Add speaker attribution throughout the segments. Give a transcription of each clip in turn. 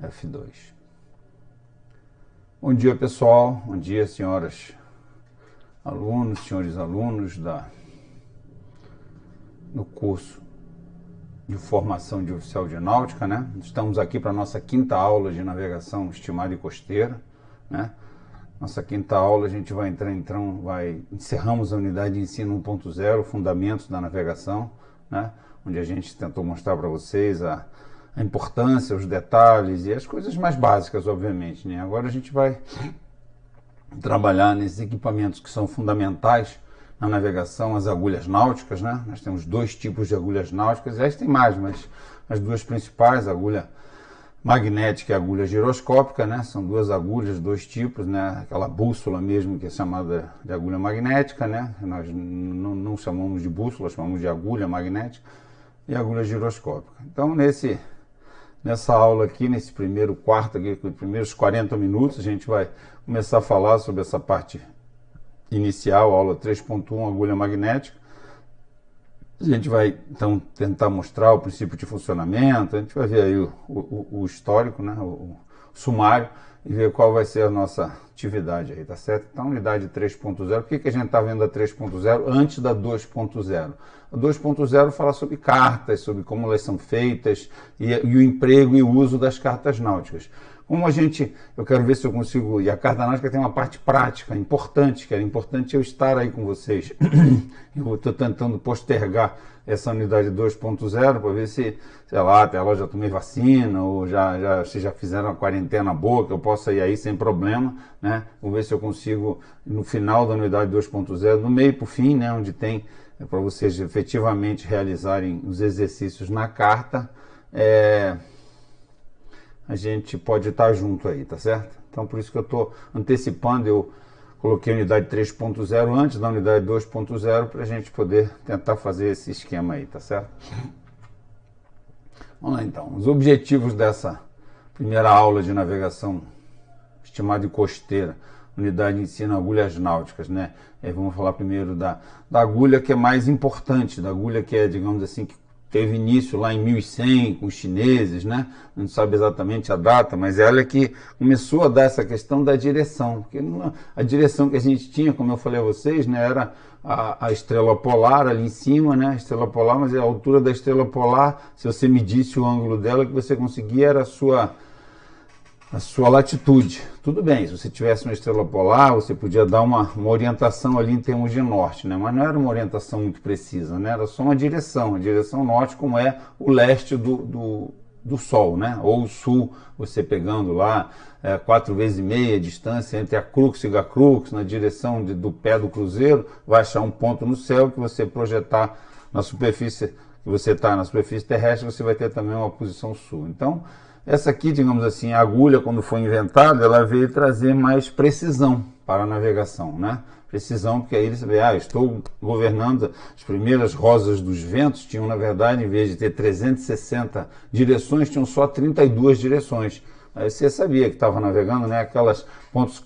Speaker 1: F2. Bom dia, pessoal. Bom dia, senhoras alunos, senhores alunos do curso de formação de oficial de náutica, né? Estamos aqui para a nossa quinta aula de navegação estimada e costeira, né? Nossa quinta aula a gente vai encerramos a unidade de ensino 1.0, fundamentos da navegação, né? Onde a gente tentou mostrar para vocês a importância, os detalhes e as coisas mais básicas, obviamente, né? Agora a gente vai trabalhar nesses equipamentos que são fundamentais na navegação, as agulhas náuticas, né? Nós temos dois tipos de agulhas náuticas, aliás tem mais, mas as duas principais, a agulha magnética e a agulha giroscópica, né? São duas agulhas, dois tipos, né? Aquela bússola mesmo que é chamada de agulha magnética, né? Nós não chamamos de bússola, chamamos de agulha magnética e agulha giroscópica. Então nessa aula aqui, nesse primeiro quarto aqui, nos primeiros 40 minutos, a gente vai começar a falar sobre essa parte inicial, aula 3.1, agulha magnética. A gente vai, então, tentar mostrar o princípio de funcionamento, a gente vai ver aí o histórico, né, o sumário, e ver qual vai ser a nossa atividade aí, tá certo? Então, unidade 3.0, por que a gente está vendo a 3.0 antes da 2.0? A 2.0 fala sobre cartas, sobre como elas são feitas e o emprego e o uso das cartas náuticas. Eu quero ver se eu consigo, e a carta náutica tem uma parte prática importante, que era importante eu estar aí com vocês. Eu estou tentando postergar essa unidade 2.0 para ver se, sei lá, até lá já tomei vacina, ou se já fizeram a quarentena boa, que eu possa ir aí sem problema, né? Vou ver se eu consigo, no final da unidade 2.0, no meio para o fim, né, onde tem para vocês efetivamente realizarem os exercícios na carta, a gente pode estar junto aí, tá certo? Então, por isso que eu estou antecipando, eu coloquei a unidade 3.0 antes da unidade 2.0 para a gente poder tentar fazer esse esquema aí, tá certo? Vamos lá, então. Os objetivos dessa primeira aula de navegação estimada e costeira, unidade de ensino agulhas náuticas, né? Vamos falar primeiro da agulha que é mais importante, da agulha que é, digamos assim, que teve início lá em 1100 com os chineses, né? Não sabe exatamente a data, mas ela é que começou a dar essa questão da direção. Porque a direção que a gente tinha, como eu falei a vocês, né, era a estrela polar ali em cima, né? A estrela polar, mas a altura da estrela polar, se você medisse o ângulo dela, que você conseguia era a sua latitude. Tudo bem, se você tivesse uma estrela polar, você podia dar uma orientação ali em termos de norte, né? Mas não era uma orientação muito precisa, né? Era só uma direção. A direção norte, como é o leste do Sol, né? Ou o sul, você pegando lá 4 vezes e meia a distância entre a crux e a crux, na direção do pé do cruzeiro, vai achar um ponto no céu que você projetar na superfície, que você está na superfície terrestre, você vai ter também uma posição sul. Então, essa aqui, digamos assim, a agulha, quando foi inventada, ela veio trazer mais precisão para a navegação, né? Precisão, porque aí você vê, estou governando, as primeiras rosas dos ventos tinham, na verdade, em vez de ter 360 direções, tinham só 32 direções. Aí você sabia que estava navegando, né? Aquelas pontos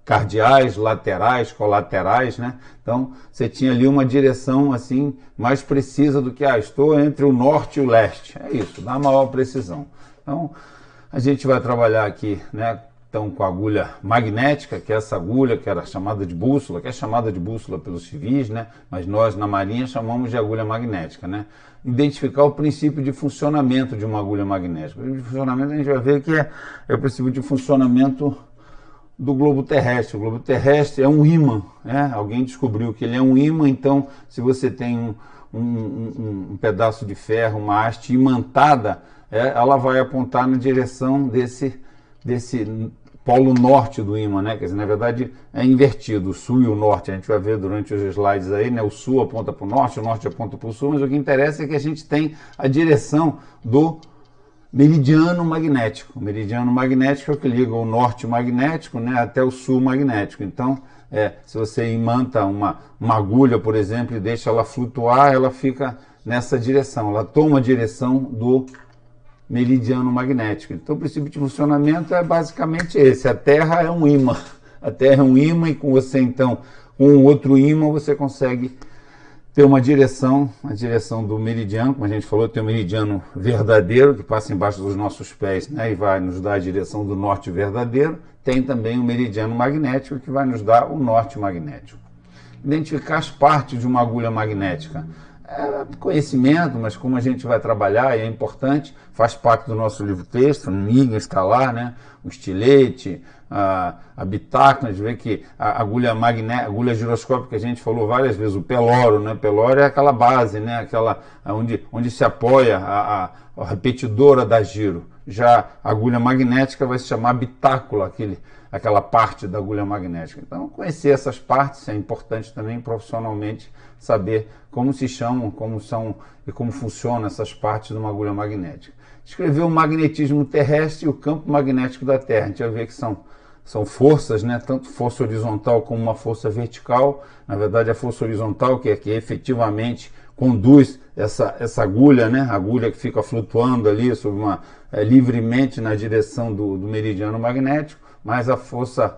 Speaker 1: cardeais, laterais, colaterais, né? Então, você tinha ali uma direção, assim, mais precisa do que, estou entre o norte e o leste. É isso, dá maior precisão. Então, a gente vai trabalhar aqui, né, então, com a agulha magnética, que é essa agulha que era chamada de bússola, que é chamada de bússola pelos civis, né, mas nós na Marinha chamamos de agulha magnética, né. Identificar o princípio de funcionamento de uma agulha magnética. O princípio de funcionamento a gente vai ver que é o princípio de funcionamento do globo terrestre. O globo terrestre é um ímã, né? Alguém descobriu que ele é um ímã, então, se você tem um pedaço de ferro, uma haste imantada, ela vai apontar na direção desse polo norte do ímã, né? Quer dizer, na verdade é invertido, o sul e o norte. A gente vai ver durante os slides aí, né? O sul aponta para o norte aponta para o sul, mas o que interessa é que a gente tem a direção do meridiano magnético. O meridiano magnético é o que liga o norte magnético, né, até o sul magnético. Então, se você imanta uma agulha, por exemplo, e deixa ela flutuar, ela fica nessa direção, ela toma a direção do meridiano magnético. Então, o princípio de funcionamento é basicamente esse. A Terra é um ímã. A Terra é um ímã e com você, então, com outro ímã, você consegue ter uma direção, a direção do meridiano, como a gente falou, tem o meridiano verdadeiro, que passa embaixo dos nossos pés, né, e vai nos dar a direção do norte verdadeiro. Tem também o meridiano magnético, que vai nos dar o norte magnético. Identificar as partes de uma agulha magnética. É conhecimento, mas como a gente vai trabalhar, e é importante, faz parte do nosso livro-texto, miga, escalar, né, o estilete, a bitácora. A gente vê que a agulha magnética, agulha giroscópica que a gente falou várias vezes, o peloro, né, peloro é aquela base, né, aquela onde se apoia a repetidora da giro. Já a agulha magnética vai se chamar bitácula, aquela parte da agulha magnética. Então, conhecer essas partes é importante também profissionalmente, saber como se chamam, como são e como funcionam essas partes de uma agulha magnética. Descrever o magnetismo terrestre e o campo magnético da Terra. A gente vai ver que são forças, né? Tanto força horizontal como uma força vertical. Na verdade, a força horizontal que efetivamente conduz essa agulha, né? A agulha que fica flutuando ali livremente na direção do meridiano magnético, mas a força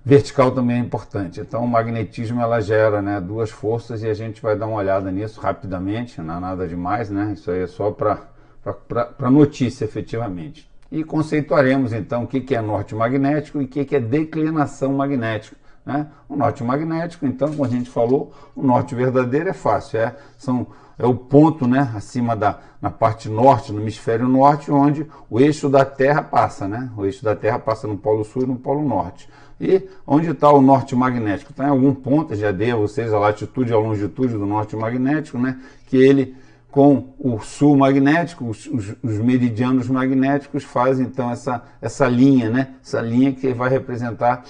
Speaker 1: vertical também é importante. Então o magnetismo ela gera, né, duas forças, e a gente vai dar uma olhada nisso rapidamente, não é nada demais, né? Isso aí é só para notícia efetivamente. E conceituaremos então o que é norte magnético e o que é declinação magnética, né? O norte magnético, então, como a gente falou, o norte verdadeiro é fácil, é o ponto, né, acima na parte norte, no hemisfério norte, onde o eixo da Terra passa, né? O eixo da Terra passa no polo sul e no polo norte. E onde está o norte magnético? Está em algum ponto, já dei a vocês a latitude e a longitude do norte magnético, né? Que ele, com o sul magnético, os meridianos magnéticos fazem então essa linha, né? Essa linha que vai representar,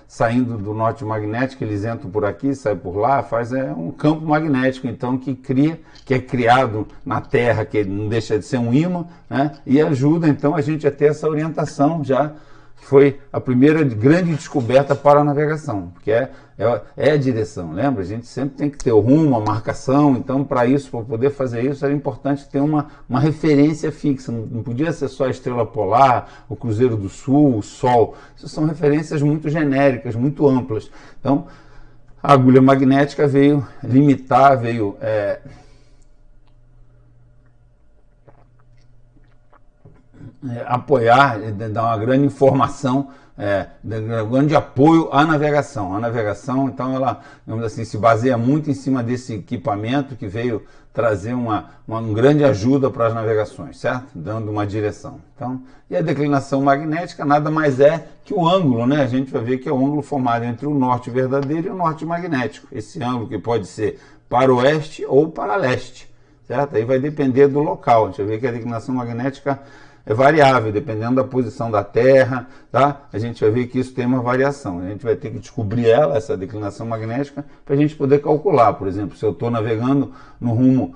Speaker 1: saindo do norte magnético, eles entram por aqui, saem por lá, faz um campo magnético, então, que é criado na Terra, que não deixa de ser um ímã, né? E ajuda então a gente a ter essa orientação já. Foi a primeira grande descoberta para a navegação, porque é a direção, lembra? A gente sempre tem que ter o rumo, a marcação. Então, para poder fazer isso, era importante ter uma referência fixa. Não podia ser só a estrela polar, o Cruzeiro do Sul, o Sol. Isso são referências muito genéricas, muito amplas. Então, a agulha magnética veio limitar, apoiar, dar uma grande informação, um grande apoio à navegação. A navegação, então, ela, digamos assim, se baseia muito em cima desse equipamento que veio trazer uma grande ajuda para as navegações, certo? Dando uma direção. Então, e a declinação magnética nada mais é que o ângulo, né? A gente vai ver que é o ângulo formado entre o norte verdadeiro e o norte magnético. Esse ângulo que pode ser para o oeste ou para leste, certo? Aí vai depender do local. A gente vai ver que a declinação magnética é variável, dependendo da posição da Terra, tá? A gente vai ver que isso tem uma variação. A gente vai ter que descobrir essa declinação magnética, para a gente poder calcular. Por exemplo, se eu estou navegando no rumo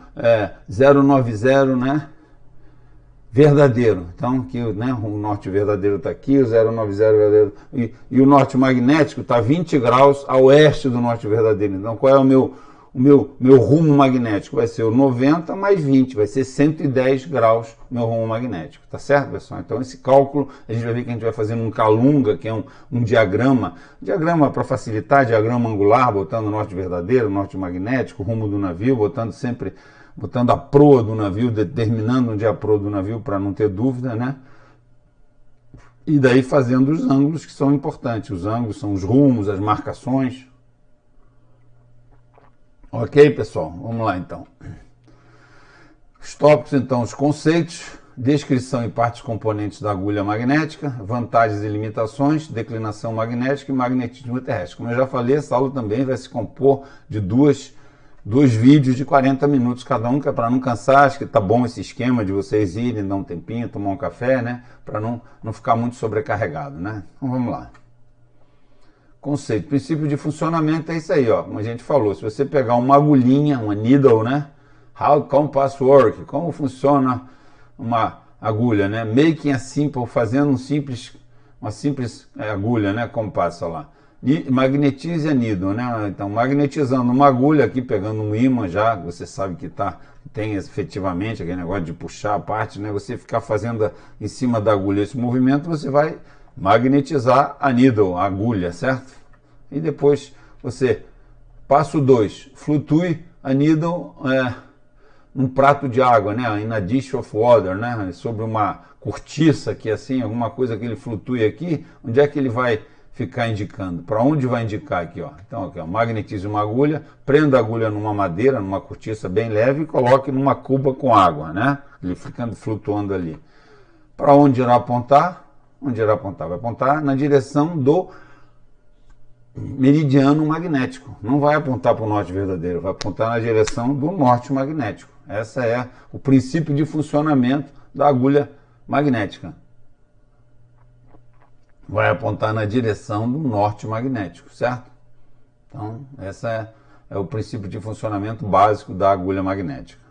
Speaker 1: 090, né, verdadeiro. Então, que, né, o norte verdadeiro está aqui, o 090 verdadeiro, e o norte magnético está 20 graus a oeste do norte verdadeiro. Então, qual é o meu rumo magnético? Vai ser o 90 mais 20, vai ser 110 graus o meu rumo magnético, tá certo, pessoal? Então esse cálculo, a gente vai ver que a gente vai fazendo um calunga, que é um diagrama para facilitar, diagrama angular, botando o norte verdadeiro, norte magnético, rumo do navio, botando a proa do navio, determinando onde é a proa do navio para não ter dúvida, né? E daí fazendo os ângulos que são importantes. Os ângulos são os rumos, as marcações. Ok, pessoal? Vamos lá, então. Os tópicos, então, os conceitos, descrição e partes componentes da agulha magnética, vantagens e limitações, declinação magnética e magnetismo terrestre. Como eu já falei, essa aula também vai se compor de dois vídeos de 40 minutos cada um, que é para não cansar. Acho que tá bom esse esquema de vocês irem, dar um tempinho, tomar um café, né? Para não ficar muito sobrecarregado, né? Então, vamos lá. Conceito, princípio de funcionamento é isso aí, ó. Como a gente falou, se você pegar uma agulhinha, uma needle, né? How compass work, como funciona uma agulha, né? Making a simple, fazendo uma simples agulha, né? Compass, olha lá. Magnetize a needle, né? Então, magnetizando uma agulha aqui, pegando um ímã já, você sabe que tem efetivamente aquele negócio de puxar a parte, né? Você ficar fazendo em cima da agulha esse movimento, você vai magnetizar a needle, a agulha, certo? E depois você, passo 2, flutue anidam num prato de água, né? In a dish of water, né? Sobre uma cortiça aqui assim, alguma coisa que ele flutue aqui, onde é que ele vai ficar indicando? Para onde vai indicar aqui, ó? Então aqui, ó, magnetize uma agulha, prenda a agulha numa madeira, numa cortiça bem leve e coloque numa cuba com água, né? Ele ficando flutuando ali. Para onde irá apontar? Onde irá apontar? Vai apontar na direção do meridiano magnético. Não vai apontar para o norte verdadeiro, vai apontar na direção do norte magnético. Esse é o princípio de funcionamento da agulha magnética. Vai apontar na direção do norte magnético, certo? Então, esse é o princípio de funcionamento básico da agulha magnética.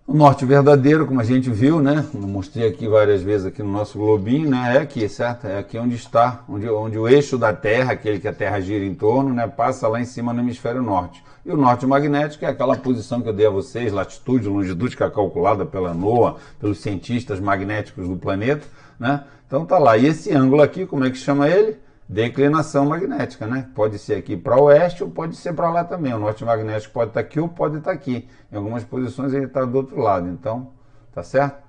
Speaker 1: O norte verdadeiro, como a gente viu, né? Eu mostrei aqui várias vezes aqui no nosso globinho, né? É aqui, certo? É aqui onde está, onde o eixo da Terra, aquele que a Terra gira em torno, né? Passa lá em cima no hemisfério norte. E o norte magnético é aquela posição que eu dei a vocês, latitude, longitude, que é calculada pela NOAA, pelos cientistas magnéticos do planeta, né? Então tá lá. E esse ângulo aqui, como é que chama ele? Declinação magnética, né? Pode ser aqui para oeste ou pode ser para lá também. O norte magnético pode estar aqui ou pode estar aqui. Em algumas posições ele está do outro lado, então, tá certo?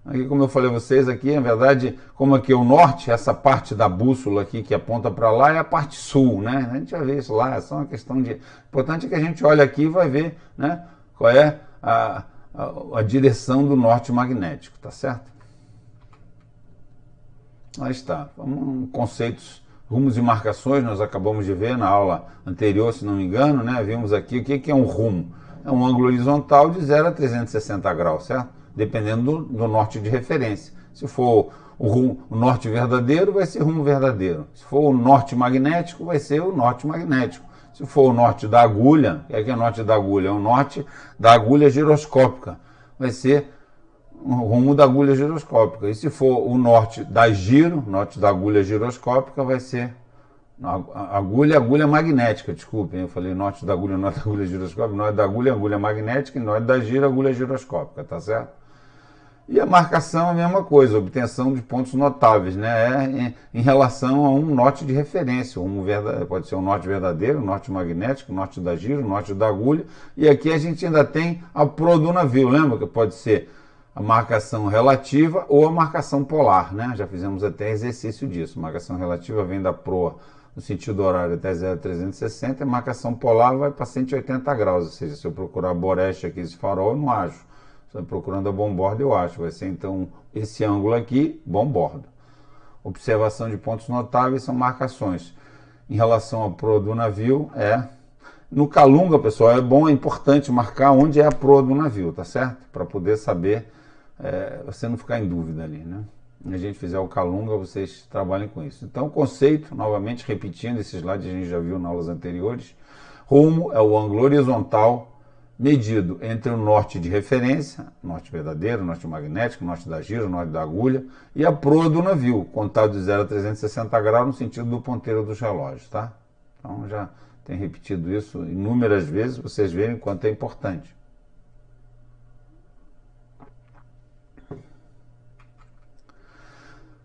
Speaker 1: Aqui, como eu falei a vocês aqui, na verdade, como aqui é o norte, essa parte da bússola aqui que aponta para lá é a parte sul, né? A gente vai ver isso lá, é só uma questão de... O importante é que a gente olhe aqui e vai ver, né, qual é a direção do norte magnético, tá certo? Aí está, conceitos, rumos e marcações, nós acabamos de ver na aula anterior, se não me engano, né? Vimos aqui o que é um rumo. É um ângulo horizontal de 0 a 360 graus, certo? Dependendo do norte de referência. Se for o norte verdadeiro, vai ser rumo verdadeiro. Se for o norte magnético, vai ser o norte magnético. Se for o norte da agulha, o que é o norte da agulha? É o norte da agulha giroscópica. Vai ser o rumo da agulha giroscópica. E se for o norte da giro, norte da agulha giroscópica, vai ser agulha magnética, desculpem, eu falei norte da agulha giroscópica, norte da agulha magnética, e norte da giro, agulha giroscópica, tá certo? E a marcação é a mesma coisa, obtenção de pontos notáveis, né? Em relação a um norte de referência, pode ser um norte verdadeiro, norte magnético, norte da giro, norte da agulha, e aqui a gente ainda tem a proa do navio, lembra que pode ser a marcação relativa ou a marcação polar, né? Já fizemos até exercício disso. Marcação relativa vem da proa no sentido horário até 0,360, a marcação polar vai para 180 graus, ou seja, se eu procurar Boreste aqui, esse farol, eu não acho. Se eu procurando a bomborda, eu acho. Vai ser então esse ângulo aqui, bomborda. Observação de pontos notáveis são marcações. Em relação à proa do navio, no Calunga, pessoal, é importante marcar onde é a proa do navio, tá certo? Para poder saber, você não ficar em dúvida ali, né? Se a gente fizer o Calunga, vocês trabalhem com isso. Então, o conceito, novamente repetindo, esse slide a gente já viu nas aulas anteriores. Rumo é o ângulo horizontal medido entre o norte de referência, norte verdadeiro, norte magnético, norte da giro, norte da agulha, e a proa do navio, contado de 0 a 360 graus no sentido do ponteiro dos relógios, tá? Então, já tenho repetido isso inúmeras vezes, vocês verem quanto é importante.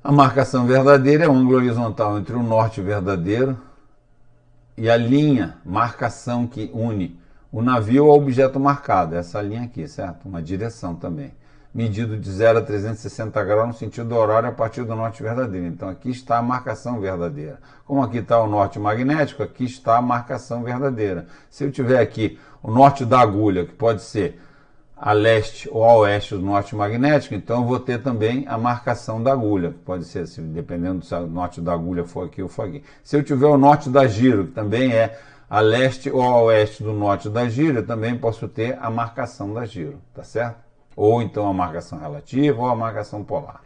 Speaker 1: A marcação verdadeira é o ângulo horizontal entre o norte verdadeiro e a linha, marcação que une o navio ao objeto marcado, essa linha aqui, certo? Uma direção também. Medido de 0 a 360 graus no sentido horário a partir do norte verdadeiro. Então aqui está a marcação verdadeira. Como aqui está o norte magnético, aqui está a marcação verdadeira. Se eu tiver aqui o norte da agulha, que pode ser a leste ou a oeste do norte magnético, então eu vou ter também a marcação da agulha, que pode ser, dependendo se o norte da agulha for aqui ou for aqui. Se eu tiver o norte da giro, que também é a leste ou a oeste do norte da giro, eu também posso ter a marcação da giro, tá certo? Ou então a marcação relativa ou a marcação polar.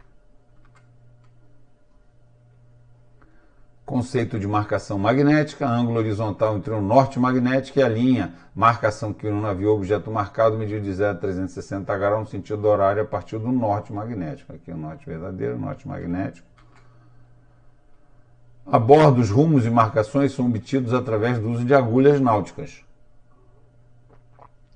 Speaker 1: Conceito de marcação magnética, ângulo horizontal entre o norte magnético e a linha, marcação que no navio objeto marcado medido de 0 a 360 graus no sentido horário a partir do norte magnético. Aqui o norte verdadeiro, norte magnético. A bordo, os rumos e marcações são obtidos através do uso de agulhas náuticas.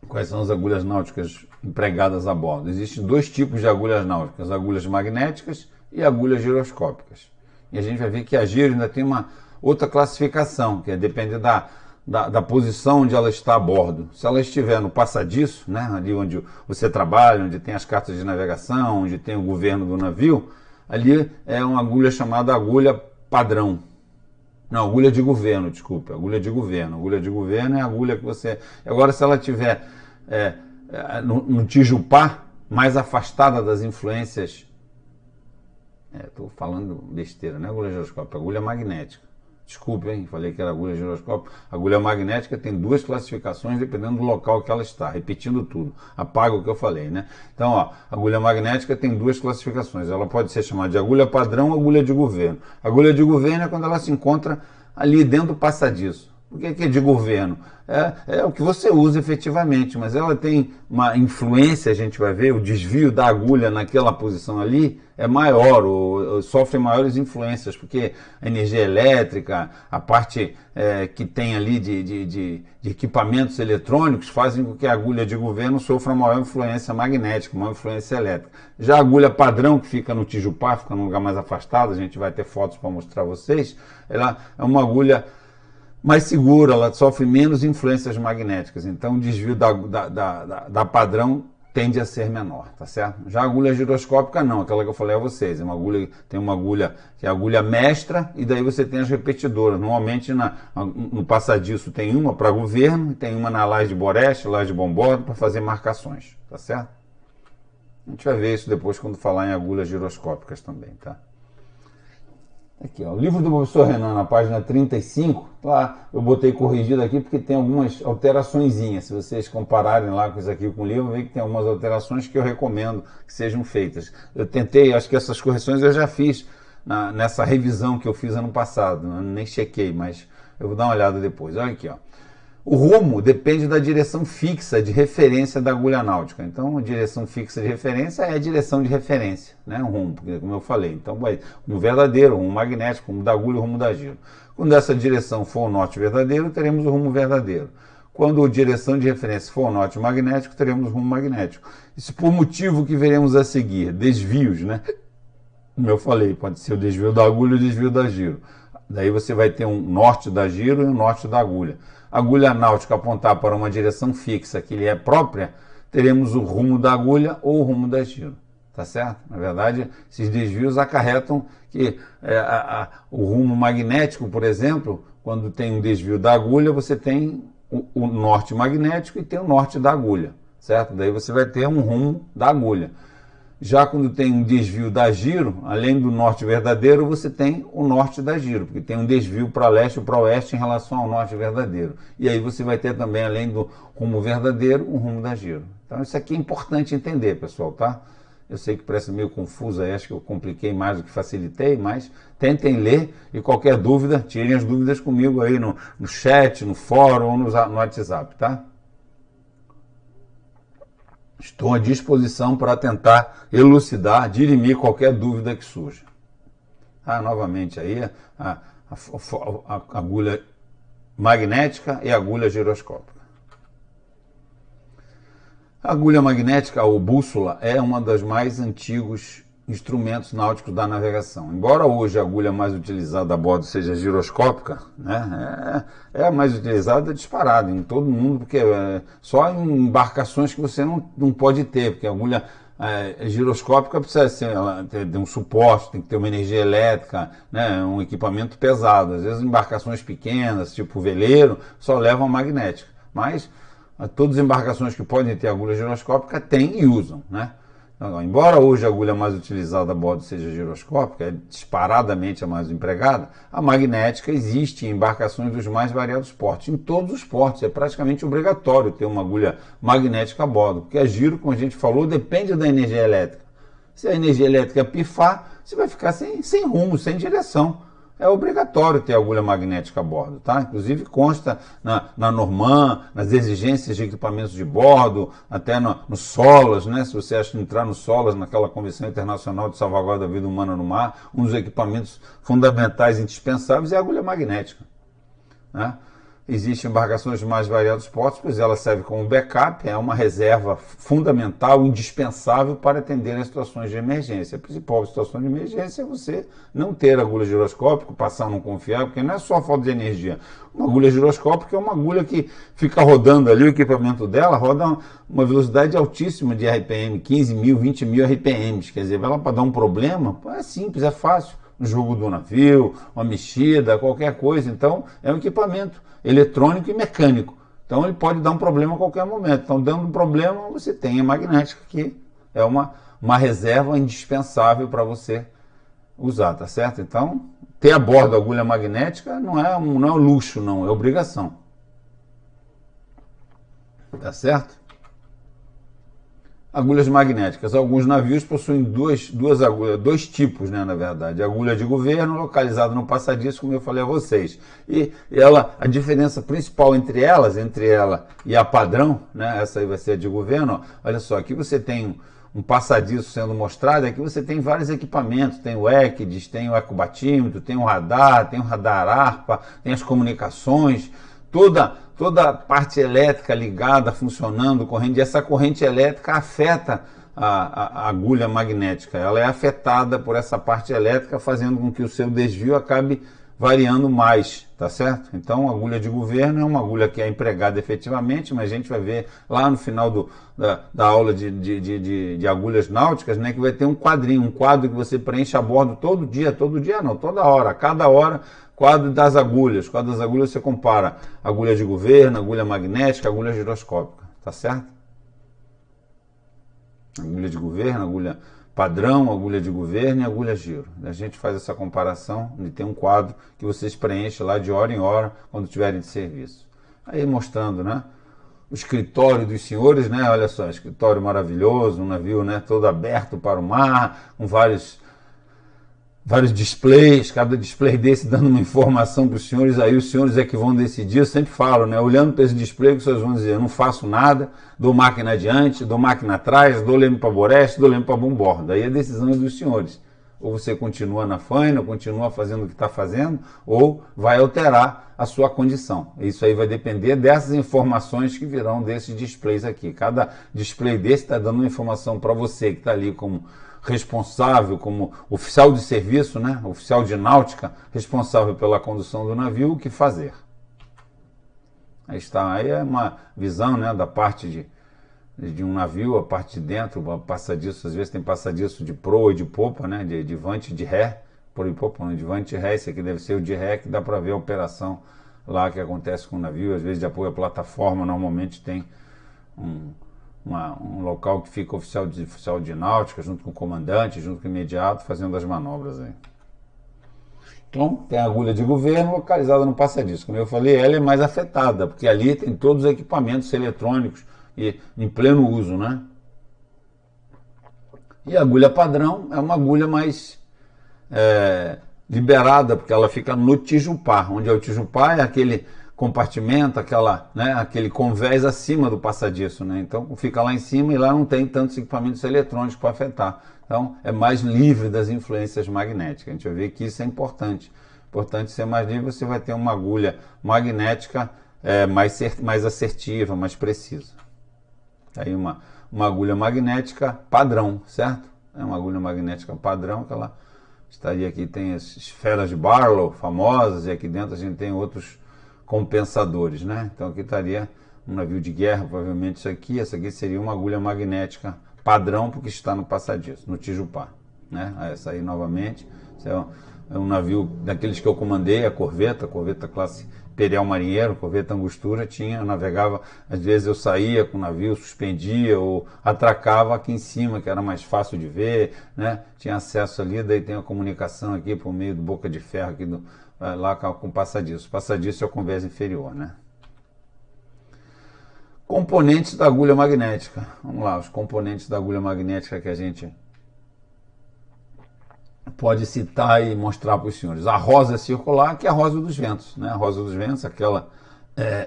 Speaker 1: Quais são as agulhas náuticas empregadas a bordo? Existem dois tipos de agulhas náuticas, agulhas magnéticas e agulhas giroscópicas. E a gente vai ver que a giro ainda tem uma outra classificação, que depende da posição onde ela está a bordo. Se ela estiver no passadiço, né, ali onde você trabalha, onde tem as cartas de navegação, onde tem o governo do navio, ali é uma agulha chamada agulha padrão. Não, agulha de governo, desculpa, agulha de governo. Agulha de governo é a agulha que você... Agora, se ela estiver no Tijupá, mais afastada das influências... Estou falando besteira, não é agulha giroscópica, é agulha magnética. Desculpe, hein? Falei que era agulha giroscópica. Agulha magnética tem duas classificações dependendo do local que ela está. Repetindo tudo. Apaga o que eu falei, né? Então, ó, agulha magnética tem duas classificações. Ela pode ser chamada de agulha padrão ou agulha de governo. Agulha de governo é quando ela se encontra ali dentro do passadiço. O que é de governo? É o que você usa efetivamente, mas ela tem uma influência, a gente vai ver, o desvio da agulha naquela posição ali é maior, ou sofre maiores influências, porque a energia elétrica, a parte que tem ali de equipamentos eletrônicos fazem com que a agulha de governo sofra maior influência magnética, maior influência elétrica. Já a agulha padrão, que fica no Tijupá, fica num lugar mais afastado, a gente vai ter fotos para mostrar a vocês, ela é uma agulha mais segura, ela sofre menos influências magnéticas, então o desvio da padrão tende a ser menor, tá certo? Já a agulha giroscópica não, aquela que eu falei a vocês, tem uma agulha que é a agulha mestra e daí você tem as repetidoras. Normalmente no passadiço tem uma para governo, tem uma na laje de Boreste, laje de Bombordo para fazer marcações, tá certo? A gente vai ver isso depois quando falar em agulhas giroscópicas também, tá? Aqui, ó, o livro do professor Renan, na página 35, lá eu botei corrigido aqui porque tem algumas alteraçõezinhas. Se vocês compararem lá com isso aqui com o livro, vê que tem algumas alterações que eu recomendo que sejam feitas. Eu tentei, acho que essas correções eu já fiz nessa revisão que eu fiz ano passado, nem chequei, mas eu vou dar uma olhada depois. Olha aqui, ó. O rumo depende da direção fixa de referência da agulha náutica. Então, a direção fixa de referência é a direção de referência, né? O rumo, porque, como eu falei. Então, vai rumo verdadeiro, rumo magnético, rumo da agulha e rumo da giro. Quando essa direção for o norte verdadeiro, teremos o rumo verdadeiro. Quando a direção de referência for o norte magnético, teremos o rumo magnético. Isso por motivo que veremos a seguir, desvios, né? Como eu falei, pode ser o desvio da agulha e o desvio da giro. Daí você vai ter um norte da giro e um norte da agulha. Agulha náutica apontar para uma direção fixa que lhe é própria, teremos o rumo da agulha ou o rumo da giro, tá certo? Na verdade, esses desvios acarretam que o rumo magnético, por exemplo, quando tem um desvio da agulha, você tem o norte magnético e tem o norte da agulha, certo? Daí você vai ter um rumo da agulha. Já quando tem um desvio da giro, além do norte verdadeiro, você tem o norte da giro, porque tem um desvio para leste ou para oeste em relação ao norte verdadeiro. E aí você vai ter também, além do rumo verdadeiro, o rumo da giro. Então isso aqui é importante entender, pessoal, tá? Eu sei que parece meio confuso, aí acho que eu compliquei mais do que facilitei, mas tentem ler e qualquer dúvida, tirem as dúvidas comigo aí no chat, no fórum ou no WhatsApp, tá? Estou à disposição para tentar elucidar, dirimir qualquer dúvida que surja. Novamente aí a agulha magnética e a agulha giroscópica. A agulha magnética, ou bússola, é uma das mais antigos instrumentos náuticos da navegação. Embora hoje a agulha mais utilizada a bordo seja giroscópica, né, é a mais utilizada disparada em todo mundo, porque só em embarcações que você não pode ter, porque a agulha giroscópica precisa ser, ela ter um suporte, tem que ter uma energia elétrica, né, um equipamento pesado. Às vezes embarcações pequenas, tipo veleiro, só levam a magnética. Mas todas as embarcações que podem ter agulha giroscópica têm e usam, né? Embora hoje a agulha mais utilizada a bordo seja giroscópica, é disparadamente a mais empregada, a magnética existe em embarcações dos mais variados portos. Em todos os portos é praticamente obrigatório ter uma agulha magnética a bordo, porque a giro, como a gente falou, depende da energia elétrica. Se a energia elétrica pifar, você vai ficar sem rumo, sem direção. É obrigatório ter agulha magnética a bordo, tá? Inclusive consta na Norman, nas exigências de equipamentos de bordo, até no SOLAS, né? Se você acha que entrar no SOLAS, naquela Convenção Internacional de Salvaguarda da Vida Humana no Mar, um dos equipamentos fundamentais indispensáveis é a agulha magnética, né? Existem embarcações de mais variados portos, pois ela serve como backup, é uma reserva fundamental, indispensável para atender as situações de emergência. A principal situação de emergência é você não ter agulha giroscópica, passar a não confiar, porque não é só falta de energia. Uma agulha giroscópica é uma agulha que fica rodando ali, o equipamento dela roda uma velocidade altíssima de RPM, 15 mil, 20 mil RPMs, quer dizer, ela para dar um problema, é simples, é fácil. Um jogo do navio, uma mexida, qualquer coisa. Então, é um equipamento eletrônico e mecânico. Então, ele pode dar um problema a qualquer momento. Então, dando um problema, você tem a magnética, que é uma reserva indispensável para você usar, tá certo? Então, ter a bordo a agulha magnética não é um luxo, não, é obrigação. Tá certo? Agulhas magnéticas. Alguns navios possuem duas agulhas, dois tipos, né, na verdade. A agulha de governo, localizada no passadiço, como eu falei a vocês. E a diferença principal entre ela e a padrão, né, essa aí vai ser a de governo, ó, olha só, aqui você tem um passadiço sendo mostrado, aqui você tem vários equipamentos, tem o ECDIS, tem o ecobatímetro, tem o radar ARPA, tem as comunicações, toda a parte elétrica ligada, funcionando, corrente, e essa corrente elétrica afeta a agulha magnética. Ela é afetada por essa parte elétrica, fazendo com que o seu desvio acabe variando mais, tá certo? Então, a agulha de governo é uma agulha que é empregada efetivamente, mas a gente vai ver lá no final da aula de agulhas náuticas, né, que vai ter um quadrinho, um quadro que você preenche a bordo todo dia não, toda hora, cada hora, quadro das agulhas. Quadro das agulhas você compara agulha de governo, agulha magnética, agulha giroscópica, tá certo? Agulha de governo, agulha padrão, agulha de governo e agulha giro. A gente faz essa comparação e tem um quadro que vocês preenchem lá de hora em hora quando tiverem de serviço. Aí mostrando, né, o escritório dos senhores, né, olha só, escritório maravilhoso, um navio, né, todo aberto para o mar, com vários displays, cada display desse dando uma informação para os senhores, aí os senhores é que vão decidir. Eu sempre falo, né, olhando para esse display, que vocês vão dizer, eu não faço nada, dou máquina adiante, dou máquina atrás, dou leme para boreste, dou leme para bomborda. Aí a decisão é dos senhores. Ou você continua na faina, continua fazendo o que está fazendo, ou vai alterar a sua condição. Isso aí vai depender dessas informações que virão desses displays aqui. Cada display desse está dando uma informação para você que está ali como responsável, como oficial de serviço, né, oficial de náutica, responsável pela condução do navio, o que fazer. Aí está, aí é uma visão, né, da parte de um navio, a parte de dentro, o passadiço, às vezes tem passadiço de proa e de popa, né, de vante e de ré, proa e popa, não, de vante e ré, esse aqui deve ser o de ré, que dá para ver a operação lá que acontece com o navio, às vezes de apoio à plataforma, normalmente tem um local que fica oficial de náutica, junto com o comandante, junto com o imediato, fazendo as manobras aí. Então, tem a agulha de governo localizada no passadiço. Como eu falei, ela é mais afetada, porque ali tem todos os equipamentos eletrônicos e em pleno uso, né? E a agulha padrão é uma agulha mais liberada, porque ela fica no tijupá, onde é o tijupá, é aquele compartimento, aquele convés acima do passadiço, né? Então fica lá em cima e lá não tem tantos equipamentos eletrônicos para afetar. Então é mais livre das influências magnéticas. A gente vai ver que isso é importante. Importante ser mais livre, você vai ter uma agulha magnética mais assertiva, mais precisa. Aí uma agulha magnética padrão, certo? É uma agulha magnética padrão que ela estaria aqui, tem as esferas de Barlow famosas, e aqui dentro a gente tem outros compensadores, né? Então aqui estaria um navio de guerra, provavelmente isso aqui. Essa aqui seria uma agulha magnética padrão, porque está no passadiço, no tijupá, né? Essa aí novamente, esse é um navio daqueles que eu comandei, a corveta classe Imperial Marinheiro, corveta Angostura, eu navegava, às vezes eu saía com o navio, suspendia ou atracava aqui em cima, que era mais fácil de ver, né? Tinha acesso ali, daí tem a comunicação aqui por meio do boca de ferro aqui lá com o passadiço. O passadiço é o convés inferior, né? Componentes da agulha magnética. Vamos lá, os componentes da agulha magnética que a gente pode citar e mostrar para os senhores. A rosa circular, que é a rosa dos ventos, né? A rosa dos ventos, aquela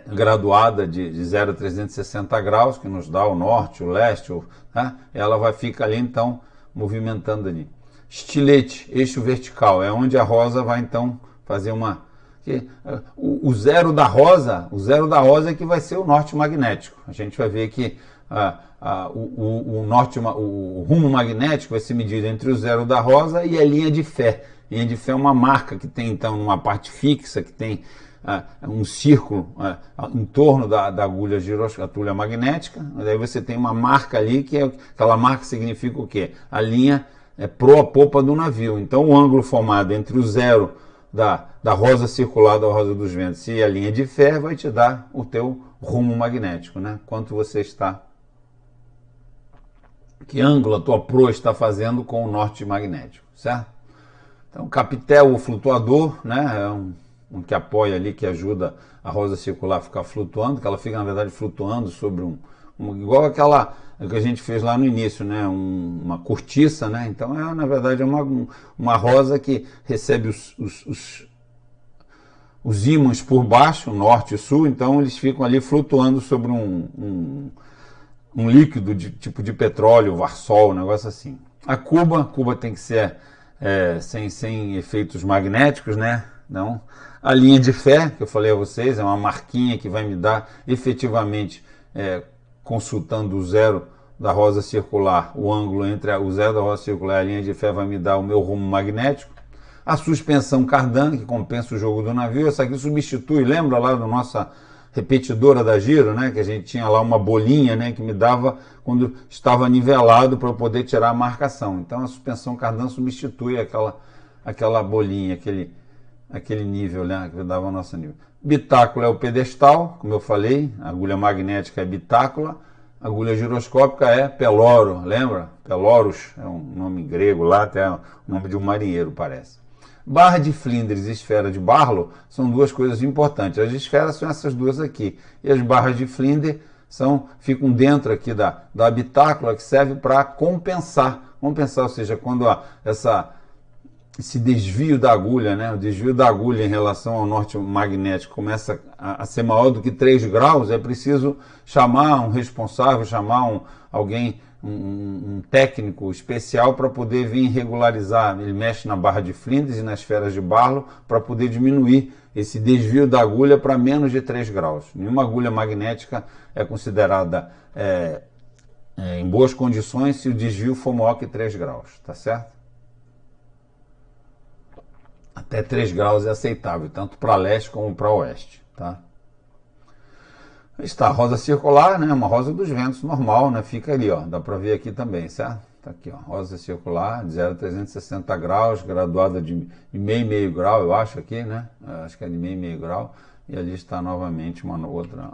Speaker 1: graduada de 0 a 360 graus, que nos dá o norte, o leste, né? Ela fica ali, então, movimentando ali. Estilete, eixo vertical, é onde a rosa vai, então, fazer uma Que, o zero da rosa, é que vai ser o norte magnético. A gente vai ver que o rumo magnético vai ser medido entre o zero da rosa e a linha de fé. Linha de fé é uma marca que tem, então, uma parte fixa, que tem um círculo em torno da agulha giroscópica magnética. Daí você tem uma marca ali, que aquela marca significa o quê? A linha proa-popa do navio. Então, o ângulo formado entre o zero da rosa circular da rosa dos ventos e a linha de fé vai te dar o teu rumo magnético, né? Quanto você está, que ângulo a tua proa está fazendo com o norte magnético, certo? Então, capitel, o flutuador, né? É um que apoia ali, que ajuda a rosa circular a ficar flutuando, que ela fica, na verdade, flutuando sobre igual aquela que a gente fez lá no início, né? Uma cortiça, né? Então, na verdade, é uma rosa que recebe os ímãs por baixo, norte e sul, então eles ficam ali flutuando sobre um líquido tipo de petróleo, Varsol, um negócio assim. A Cuba tem que ser sem efeitos magnéticos, né? Não. A linha de fé, que eu falei a vocês, é uma marquinha que vai me dar efetivamente, consultando o zero da rosa circular, o ângulo entre o zero da rosa circular e a linha de fé vai me dar o meu rumo magnético. A suspensão cardan, que compensa o jogo do navio, essa aqui substitui, lembra lá da nossa repetidora da giro, né, que a gente tinha lá uma bolinha, né, que me dava quando estava nivelado para eu poder tirar a marcação. Então a suspensão cardan substitui aquela bolinha, aquele nível, né, que dava o nosso nível. Bitácula é o pedestal, como eu falei, a agulha magnética é bitácula, a agulha giroscópica é peloro, lembra? Peloros é um nome grego lá, até o nome de um marinheiro parece. Barra de Flinders e esfera de Barlow são duas coisas importantes. As esferas são essas duas aqui. E as barras de Flinders ficam dentro aqui da bitácula, que serve para compensar. Compensar, ou seja, quando esse desvio da agulha, né, o desvio da agulha em relação ao norte magnético começa a ser maior do que 3 graus, é preciso chamar um responsável, chamar alguém, um técnico especial para poder vir regularizar. Ele mexe na barra de Flinders e nas esferas de Barlow para poder diminuir esse desvio da agulha para menos de 3 graus. Nenhuma agulha magnética é considerada em boas condições se o desvio for maior que 3 graus, tá certo? Até 3 graus é aceitável, tanto para leste como para oeste, tá? Está a rosa circular, né? Uma rosa dos ventos normal, né? Fica ali, ó. Dá para ver aqui também, certo? Tá aqui, ó. Rosa circular de 0 a 360 graus, graduada de meio grau, eu acho aqui, né? Acho que é de meio grau. E ali está novamente uma outra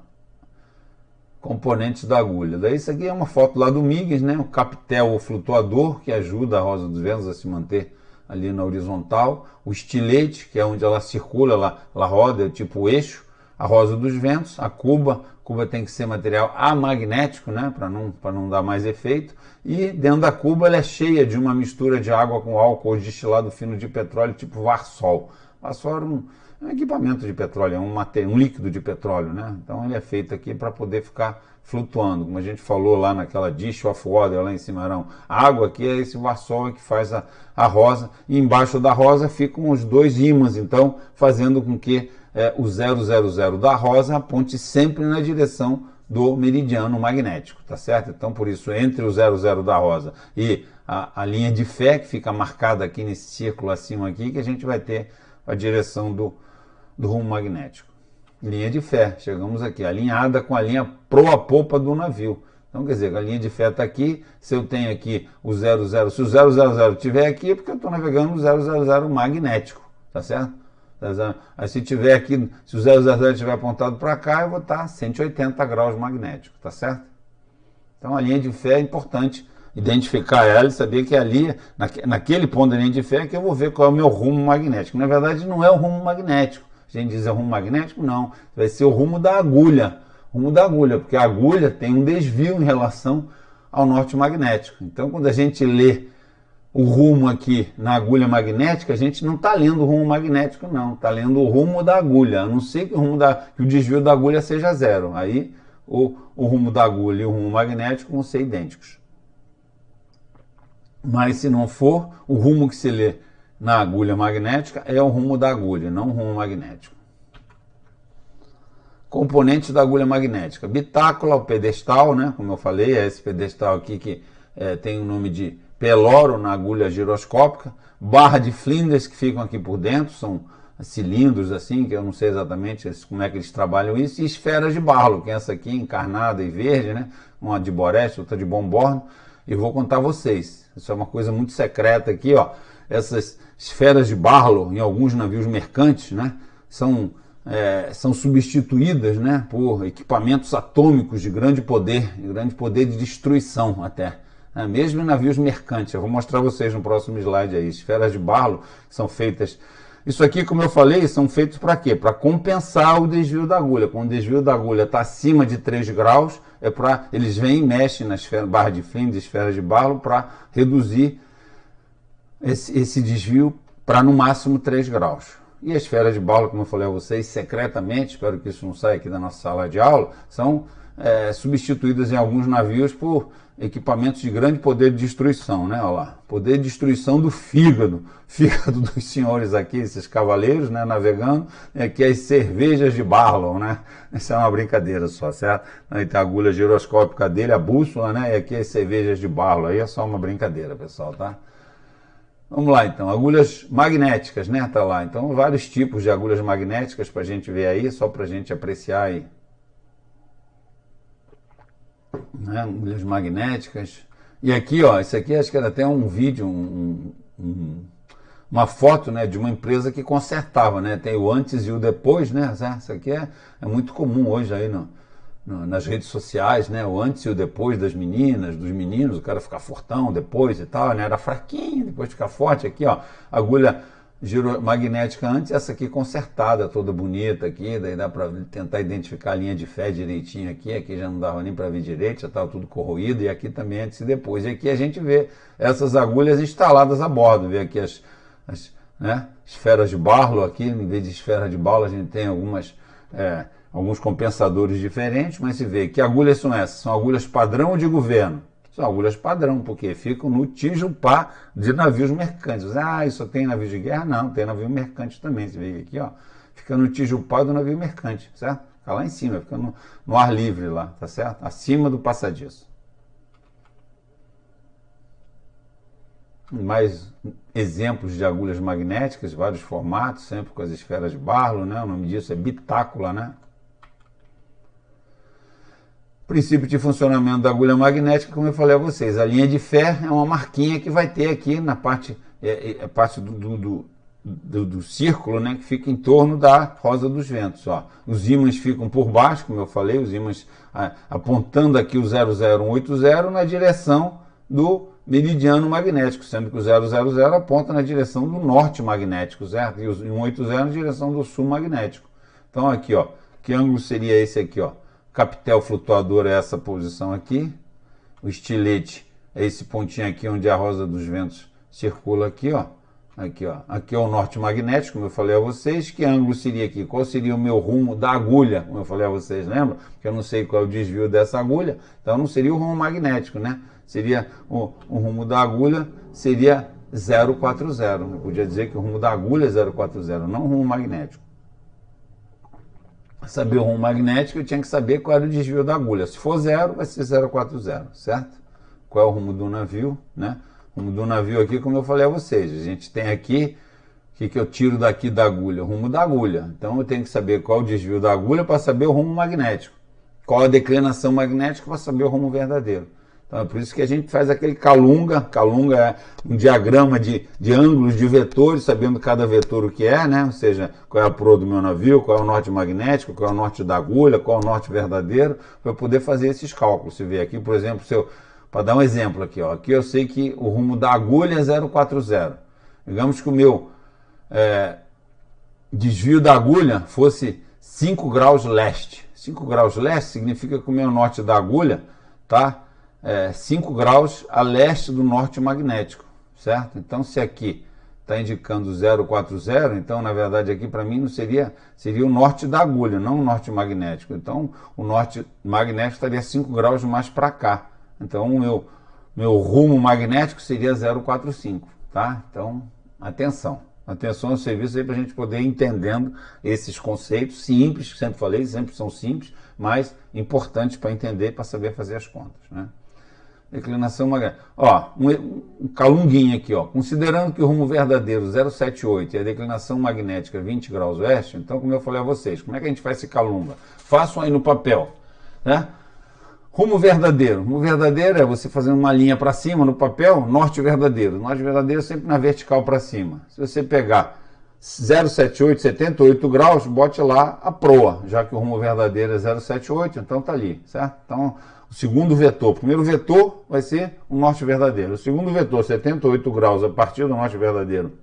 Speaker 1: componentes da agulha. Daí isso aqui é uma foto lá do MIGS, né? O capitel, o flutuador, que ajuda a rosa dos ventos a se manter ali na horizontal. O estilete, que é onde ela circula, ela roda, é tipo eixo. A rosa dos ventos, a cuba tem que ser material amagnético, né, para não dar mais efeito. E dentro da cuba ela é cheia de uma mistura de água com álcool ou destilado fino de petróleo, tipo Varsol. Varsol era um equipamento de petróleo, é um líquido de petróleo, né? Então ele é feito aqui para poder ficar flutuando, como a gente falou lá naquela dish of water lá em Cimarão. A água aqui é esse Varsol que faz a rosa, e embaixo da rosa ficam os dois ímãs, então fazendo com que o 000 da rosa aponte sempre na direção do meridiano magnético, tá certo? Então, por isso, entre o 00 da rosa e a linha de fé, que fica marcada aqui nesse círculo acima aqui, que a gente vai ter a direção do rumo magnético. Linha de fé, chegamos aqui, alinhada com a linha proa-popa do navio. Então, quer dizer, a linha de fé está aqui, se eu tenho aqui o 00, se o 000 estiver aqui, é porque eu estou navegando no 000 magnético, tá certo? Aí se tiver aqui, se o 000 estiver apontado para cá, eu vou estar 180 graus magnético, tá certo? Então a linha de fé é importante identificar ela e saber que ali, naquele ponto da linha de fé, é que eu vou ver qual é o meu rumo magnético. Na verdade, não é o rumo magnético. A gente diz é o rumo magnético? Não. Vai ser o rumo da agulha. Rumo da agulha, porque a agulha tem um desvio em relação ao norte magnético. Então, quando a gente lê o rumo aqui na agulha magnética, a gente não está lendo o rumo magnético, não. Está lendo o rumo da agulha, a não ser que que o desvio da agulha seja zero. Aí o rumo da agulha e o rumo magnético vão ser idênticos. Mas se não for, o rumo que se lê na agulha magnética é o rumo da agulha, não o rumo magnético. componentes da agulha magnética. Bitácula, o pedestal, né? Como eu falei, é esse pedestal aqui que tem o nome de peloro na agulha giroscópica. Barra de Flinders que ficam aqui por dentro, são cilindros assim, que eu não sei exatamente como é que eles trabalham isso, e esferas de Barlow, que é essa aqui encarnada e verde, né? Uma de Boreste, outra de Bomborne, e vou contar a vocês. Isso é uma coisa muito secreta aqui, ó. Essas esferas de Barlow, em alguns navios mercantes, né? São substituídas, né, por equipamentos atômicos de grande poder de destruição até. Mesmo em navios mercantes. Eu vou mostrar a vocês no próximo slide aí. Esferas de Barlow são feitas... Isso aqui, como eu falei, são feitos para quê? Para compensar o desvio da agulha. Quando o desvio da agulha está acima de 3 graus, eles vêm e mexem nas barras de Flinders, esferas de Barlow, para reduzir esse desvio para no máximo 3 graus. E as esferas de Barlow, como eu falei a vocês, secretamente, espero que isso não saia aqui da nossa sala de aula, são substituídas em alguns navios por equipamentos de grande poder de destruição, né? Olha lá, poder de destruição do fígado dos senhores aqui, esses cavaleiros, né, navegando, aqui as cervejas de Barlow, né? Isso é uma brincadeira só, certo? Aí tem a agulha giroscópica dele, a bússola, né? E aqui as cervejas de Barlow, aí é só uma brincadeira, pessoal, tá? Vamos lá então, agulhas magnéticas, né? Tá lá, então vários tipos de agulhas magnéticas para a gente ver aí, só para a gente apreciar aí. Né? Agulhas magnéticas. E aqui, ó, isso aqui acho que era até um vídeo, uma foto, né, de uma empresa que consertava, né? Tem o antes e o depois, né? Isso aqui é muito comum hoje aí nas redes sociais, né? O antes e o depois das meninas, dos meninos, o cara ficar fortão depois e tal, né? Era fraquinho, depois ficar forte. Aqui, ó, agulha magnética antes, essa aqui consertada, toda bonita aqui, daí dá para tentar identificar a linha de fé direitinho aqui já não dava nem para ver direito, já estava tudo corroído, e aqui também antes e depois. E aqui a gente vê essas agulhas instaladas a bordo, vê aqui as esferas de Barlow aqui, em vez de esfera de Barlow a gente tem alguns compensadores diferentes, mas se vê que agulhas são essas, são agulhas padrão de governo. São agulhas padrão, porque ficam no tijupá de navios mercantes. Isso tem navio de guerra? Não, tem navio mercante também. Você vê aqui, ó, fica no tijupá do navio mercante, certo? Fica lá em cima, fica no ar livre lá, tá certo? Acima do passadiço. Mais exemplos de agulhas magnéticas, vários formatos, sempre com as esferas de Barlow, né? O nome disso é bitácula, né? Princípio de funcionamento da agulha magnética, como eu falei a vocês, a linha de fé é uma marquinha que vai ter aqui na parte, parte do círculo, né, que fica em torno da rosa dos ventos. Ó. Os ímãs ficam por baixo, como eu falei, os ímãs apontando aqui o 00180 na direção do meridiano magnético, sendo que o 000 aponta na direção do norte magnético, certo? E o 180 na direção do sul magnético. Então aqui, ó, que ângulo seria esse aqui, ó? Capitel flutuador é essa posição aqui, o estilete é esse pontinho aqui onde a rosa dos ventos circula aqui, ó. Aqui, ó. Aqui é o norte magnético, como eu falei a vocês. Que ângulo seria aqui? Qual seria o meu rumo da agulha? Como eu falei a vocês, lembra? Porque eu não sei qual é o desvio dessa agulha, então não seria o rumo magnético, né? Seria o rumo da agulha seria 040. Eu podia dizer que o rumo da agulha é 040, não o rumo magnético. Saber o rumo magnético, eu tinha que saber qual era o desvio da agulha. Se for 0, vai ser 040, certo? Qual é o rumo do navio, né? O rumo do navio aqui, como eu falei a vocês, a gente tem aqui, o que eu tiro daqui da agulha? O rumo da agulha. Então eu tenho que saber qual é o desvio da agulha para saber o rumo magnético. Qual a declinação magnética para saber o rumo verdadeiro. Então é por isso que a gente faz aquele calunga. Calunga é um diagrama de ângulos de vetores, sabendo cada vetor o que é, né? Ou seja, qual é a proa do meu navio, qual é o norte magnético, qual é o norte da agulha, qual é o norte verdadeiro, para poder fazer esses cálculos. Se vê aqui, por exemplo, para dar um exemplo aqui, ó, aqui eu sei que o rumo da agulha é 040. Digamos que o meu desvio da agulha fosse 5 graus leste. 5 graus leste significa que o meu norte da agulha está 5 graus a leste do norte magnético, certo? Então, se aqui está indicando 040, então, na verdade, aqui para mim não seria o norte da agulha, não o norte magnético. Então, o norte magnético estaria 5 graus mais para cá. Então, o meu rumo magnético seria 045, tá? Então, atenção. Atenção ao serviço aí para a gente poder ir entendendo esses conceitos simples, que sempre falei, sempre são simples, mas importantes para entender, para saber fazer as contas, né? Declinação magnética. Ó, um calunguinho aqui, ó. Considerando que o rumo verdadeiro 078 e a declinação magnética 20 graus oeste, então, como eu falei a vocês, como é que a gente faz esse calunga? Façam aí no papel, né? Rumo verdadeiro. Rumo verdadeiro é você fazendo uma linha para cima no papel, norte verdadeiro. Norte verdadeiro sempre na vertical para cima. Se você pegar 078, 78 graus, bote lá a proa, já que o rumo verdadeiro é 078, então tá ali, certo? Então, o segundo vetor, o primeiro vetor vai ser o norte verdadeiro. O segundo vetor, 78 graus a partir do norte verdadeiro,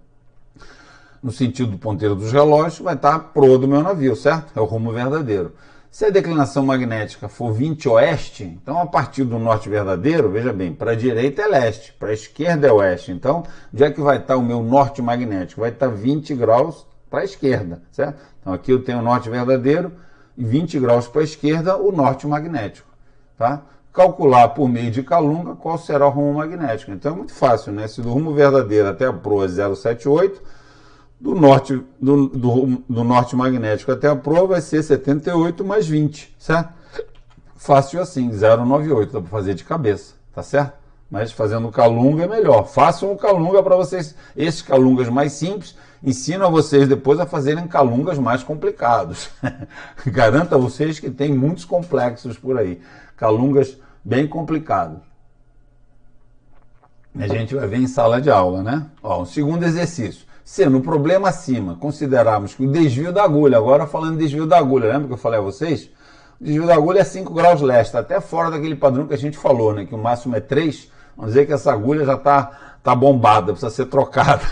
Speaker 1: no sentido do ponteiro dos relógios, vai estar a proa do meu navio, certo? É o rumo verdadeiro. Se a declinação magnética for 20 oeste, então a partir do norte verdadeiro, veja bem, para a direita é leste, para a esquerda é oeste. Então, onde é que vai estar o meu norte magnético? Vai estar 20 graus para a esquerda, certo? Então aqui eu tenho o norte verdadeiro e 20 graus para a esquerda o norte magnético, tá? Calcular por meio de calunga qual será o rumo magnético. Então é muito fácil, né? Se do rumo verdadeiro até a proa é 078, do norte magnético até a proa vai ser 78 mais 20, certo? Fácil assim, 098, dá para fazer de cabeça, tá certo? Mas fazendo calunga é melhor. Façam o calunga para vocês. Esses calungas mais simples ensinam a vocês depois a fazerem calungas mais complicados. Garanto a vocês que tem muitos complexos por aí. Calungas bem complicados. A gente vai ver em sala de aula, né? Ó, um segundo exercício. Se no problema acima considerarmos que o desvio da agulha, agora falando de desvio da agulha, lembra que eu falei a vocês? O desvio da agulha é 5 graus leste, tá até fora daquele padrão que a gente falou, né? Que o máximo é 3, vamos dizer que essa agulha já tá bombada, precisa ser trocada.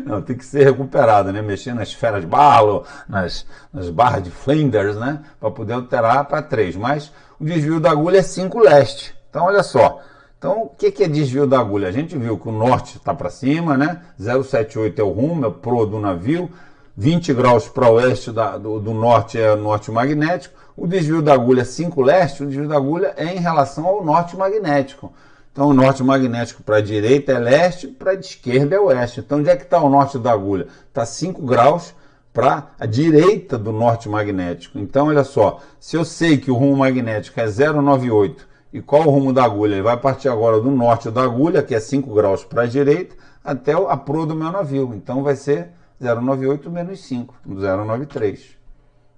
Speaker 1: Não, tem que ser recuperada, né? Mexer nas esferas de Barlow, nas barras de Flinders, né? Para poder alterar para 3. Mas o desvio da agulha é 5 leste. Então, olha só. Então, o que é desvio da agulha? A gente viu que o norte está para cima, né? 078 é o rumo, é o proa do navio. 20 graus para oeste do norte é o norte magnético. O desvio da agulha é 5 leste, o desvio da agulha é em relação ao norte magnético. Então, o norte magnético para a direita é leste, para a esquerda é oeste. Então, onde é que está o norte da agulha? Está 5 graus para a direita do norte magnético. Então, olha só, se eu sei que o rumo magnético é 098, e qual o rumo da agulha? Ele vai partir agora do norte da agulha, que é 5 graus para a direita, até a proa do meu navio. Então vai ser 098 menos 5, 093.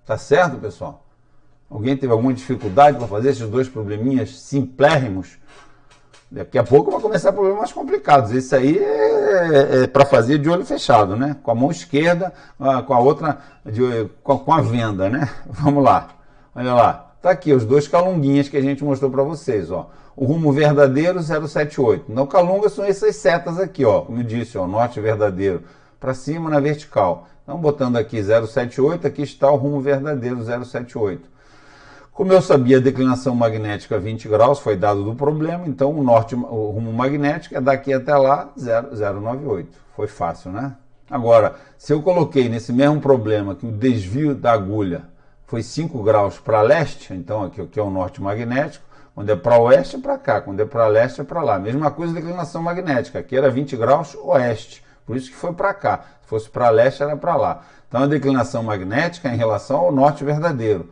Speaker 1: Tá certo, pessoal? Alguém teve alguma dificuldade para fazer esses dois probleminhas simplérrimos? Daqui a pouco vai começar problemas mais complicados. Esse aí é para fazer de olho fechado, né? Com a mão esquerda, com a outra, com a venda, né? Vamos lá. Olha lá. Tá aqui os dois calunguinhas que a gente mostrou para vocês, ó. O rumo verdadeiro 078. Então, calunga são essas setas aqui, ó. Como eu disse, ó, norte verdadeiro para cima na vertical. Então, botando aqui 078, aqui está o rumo verdadeiro 078. Como eu sabia a declinação magnética 20 graus, foi dado do problema, então o rumo magnético é daqui até lá 098. Foi fácil, né? Agora, se eu coloquei nesse mesmo problema que o desvio da agulha foi 5 graus para leste, então aqui é o norte magnético, quando é para oeste é para cá, quando é para leste é para lá. Mesma coisa a declinação magnética, aqui era 20 graus oeste, por isso que foi para cá. Se fosse para leste era para lá. Então a declinação magnética é em relação ao norte verdadeiro.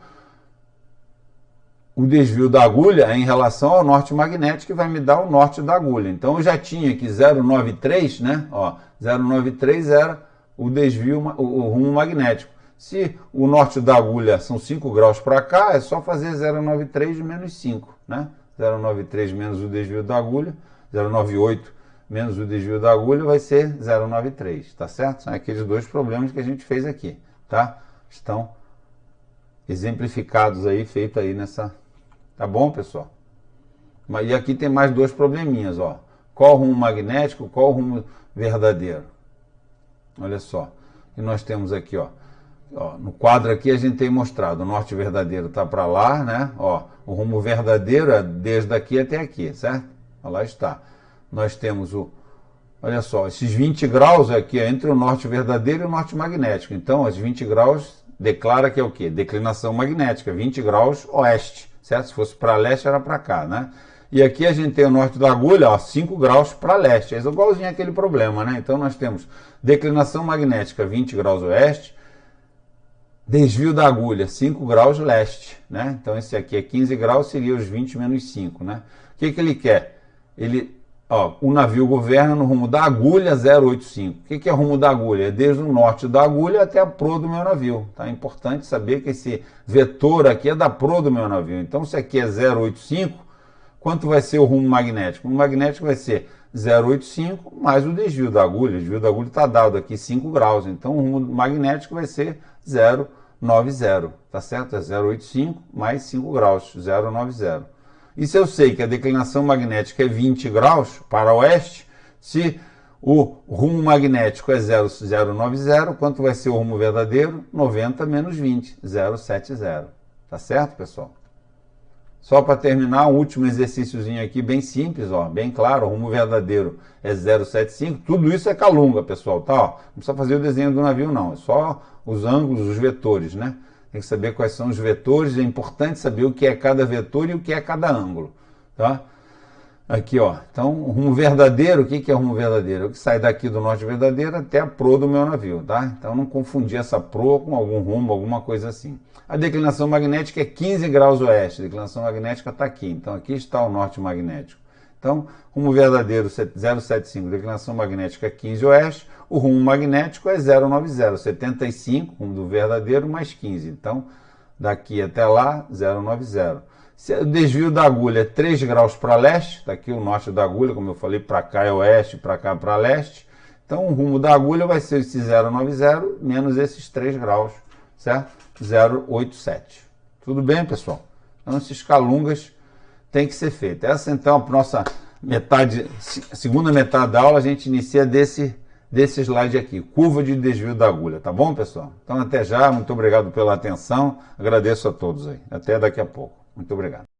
Speaker 1: O desvio da agulha é em relação ao norte magnético que vai me dar o norte da agulha. Então eu já tinha aqui 093, né? Ó, 093 era o desvio, o rumo magnético. Se o norte da agulha são 5 graus para cá, é só fazer 093 menos 5, né? 093 menos o desvio da agulha, 098 menos o desvio da agulha vai ser 093, tá certo? São aqueles dois problemas que a gente fez aqui, tá? Estão exemplificados aí, feito aí nessa... Tá bom, pessoal? E aqui tem mais dois probleminhas, ó. Qual o rumo magnético, qual o rumo verdadeiro? Olha só. E nós temos aqui, ó. Ó, no quadro aqui a gente tem mostrado, o norte verdadeiro está para lá, né? Ó, o rumo verdadeiro é desde aqui até aqui, certo? Ó, lá está. Nós temos olha só, esses 20 graus aqui é entre o norte verdadeiro e o norte magnético. Então, os 20 graus declara que é o quê? Declinação magnética, 20 graus oeste, certo? Se fosse para leste era para cá, né? E aqui a gente tem o norte da agulha, ó, 5 graus para leste. É igualzinho aquele problema, né? Então nós temos declinação magnética 20 graus oeste, desvio da agulha 5 graus leste, né? Então esse aqui é 15 graus, seria os 20 menos 5, né? O que ele quer? O navio governa no rumo da agulha 085. O que é o rumo da agulha? É desde o norte da agulha até a proa do meu navio. Tá? É importante saber que esse vetor aqui é da proa do meu navio. Então se aqui é 085, quanto vai ser o rumo magnético? O rumo magnético vai ser 085 mais o desvio da agulha. O desvio da agulha está dado aqui 5 graus. Então o rumo magnético vai ser 090. Tá certo? É 085 mais 5 graus, 090. E se eu sei que a declinação magnética é 20 graus para oeste, se o rumo magnético é 090, quanto vai ser o rumo verdadeiro? 90 menos 20, 070. Tá certo, pessoal? Só para terminar, um último exercíciozinho aqui, bem simples, ó, bem claro, o rumo verdadeiro é 075, tudo isso é calunga, pessoal, tá? Ó, não precisa fazer o desenho do navio, não, é só os ângulos, os vetores, né? Tem que saber quais são os vetores, é importante saber o que é cada vetor e o que é cada ângulo, tá? Aqui, ó, então, o rumo verdadeiro, o que é o rumo verdadeiro? É o que sai daqui do norte verdadeiro até a proa do meu navio, tá? Então, não confundir essa proa com algum rumo, alguma coisa assim. A declinação magnética é 15 graus oeste, a declinação magnética está aqui, então aqui está o norte magnético. Então, rumo verdadeiro 075, declinação magnética é 15 oeste, o rumo magnético é 090, 75, rumo do verdadeiro, mais 15. Então, daqui até lá, 090. Se o desvio da agulha é 3 graus para leste, daqui o norte da agulha, como eu falei, para cá é oeste, para cá para leste. Então, o rumo da agulha vai ser esse 090 menos esses 3 graus, certo? 087. Tudo bem, pessoal? Então, esses calungas têm que ser feitos. Essa, então, a nossa segunda metade da aula, a gente inicia desse slide aqui, curva de desvio da agulha, tá bom, pessoal? Então, até já, muito obrigado pela atenção, agradeço a todos aí. Até daqui a pouco. Muito obrigado.